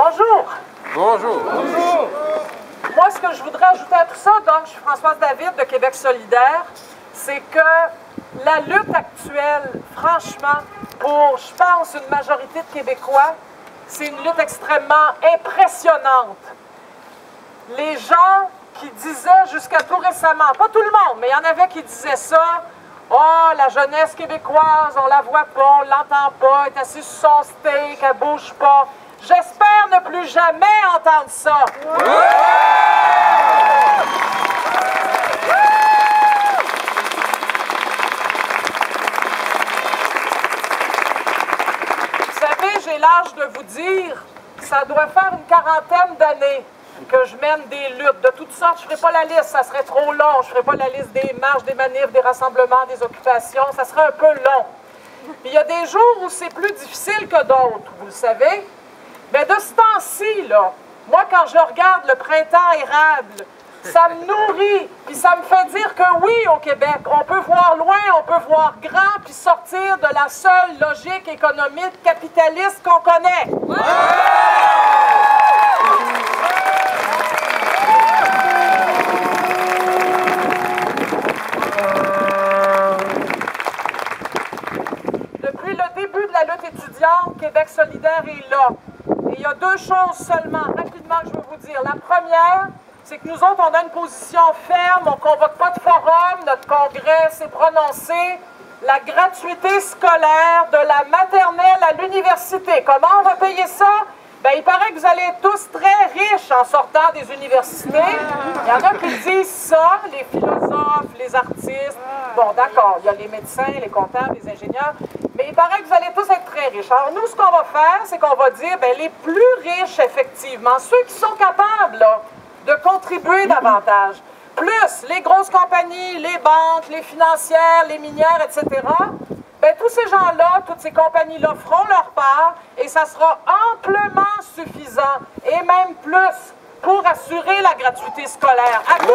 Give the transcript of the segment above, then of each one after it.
Bonjour. Bonjour. Bonjour. Moi, ce que je voudrais ajouter à tout ça, donc, je suis Françoise David de Québec solidaire, c'est que la lutte actuelle, franchement, pour, je pense, une majorité de Québécois, c'est une lutte extrêmement impressionnante. Les gens qui disaient jusqu'à tout récemment, pas tout le monde, mais il y en avait qui disaient ça, « Oh, la jeunesse québécoise, on la voit pas, on l'entend pas, elle est assise sur son steak, elle bouge pas. » J'espère ne plus jamais entendre ça. Vous savez, j'ai l'âge de vous dire, ça doit faire une quarantaine d'années que je mène des luttes de toutes sortes. Je ne ferai pas la liste, ça serait trop long. Je ne ferai pas la liste des marches, des manifs, des rassemblements, des occupations. Ça serait un peu long. Puis il y a des jours où c'est plus difficile que d'autres, vous le savez. Mais de ce temps-ci, là, moi, quand je regarde le printemps érable, ça me nourrit, puis ça me fait dire que oui, au Québec, on peut voir loin, on peut voir grand, puis sortir de la seule logique économique capitaliste qu'on connaît. Depuis le début de la lutte étudiante, Québec solidaire est là. Et il y a deux choses seulement, rapidement, que je veux vous dire. La première, c'est que nous autres, on a une position ferme, on ne convoque pas de forum, notre congrès s'est prononcé. La gratuité scolaire de la maternelle à l'université. Comment on va payer ça? Bien, il paraît que vous allez être tous très riches en sortant des universités. Il y en a qui disent ça, les philosophes, les artistes. Bon, d'accord, il y a les médecins, les comptables, les ingénieurs. Mais il paraît que vous allez tous être très riches. Alors, nous, ce qu'on va faire, c'est qu'on va dire, bien, les plus riches, effectivement, ceux qui sont capables, là, de contribuer davantage, plus les grosses compagnies, les banques, les financières, les minières, etc., bien, tous ces gens-là, toutes ces compagnies-là feront leur part et ça sera amplement suffisant et même plus pour assurer la gratuité scolaire à tous.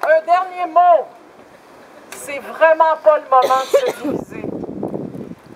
Un dernier mot, c'est vraiment pas le moment de se diviser.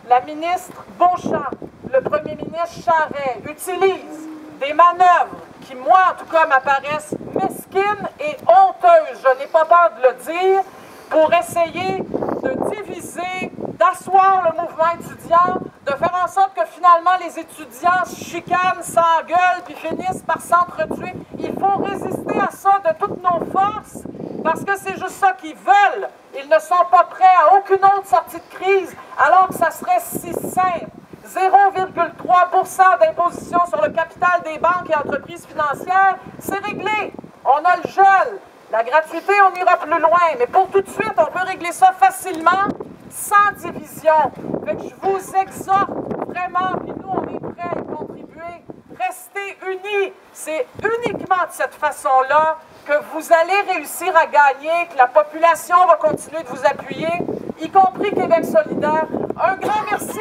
La ministre Beauchamp, le premier ministre Charest utilisent des manœuvres qui, moi, en tout cas, m'apparaissent mesquines et honteuses, je n'ai pas peur de le dire, pour essayer de diviser, d'asseoir le mouvement étudiant, de faire en sorte que finalement les étudiants se chicanent, s'engueulent, puis finissent par s'entretuer. Il faut résister à ça de toutes nos forces, parce que c'est juste ça qu'ils veulent. Ils ne sont pas prêts à aucune autre sortie de crise, alors que ça serait si simple. 0,3 % d'imposition sur le capital des banques et entreprises financières, c'est réglé. On a le gel. La gratuité, on ira plus loin. Mais pour tout de suite, on peut régler ça facilement, sans division. Fait que je vous exhorte vraiment, puis nous, on est prêts à y contribuer. Restez unis. C'est uniquement de cette façon-là que vous allez réussir à gagner, que la population va continuer de vous appuyer, y compris Québec solidaire. Un grand merci.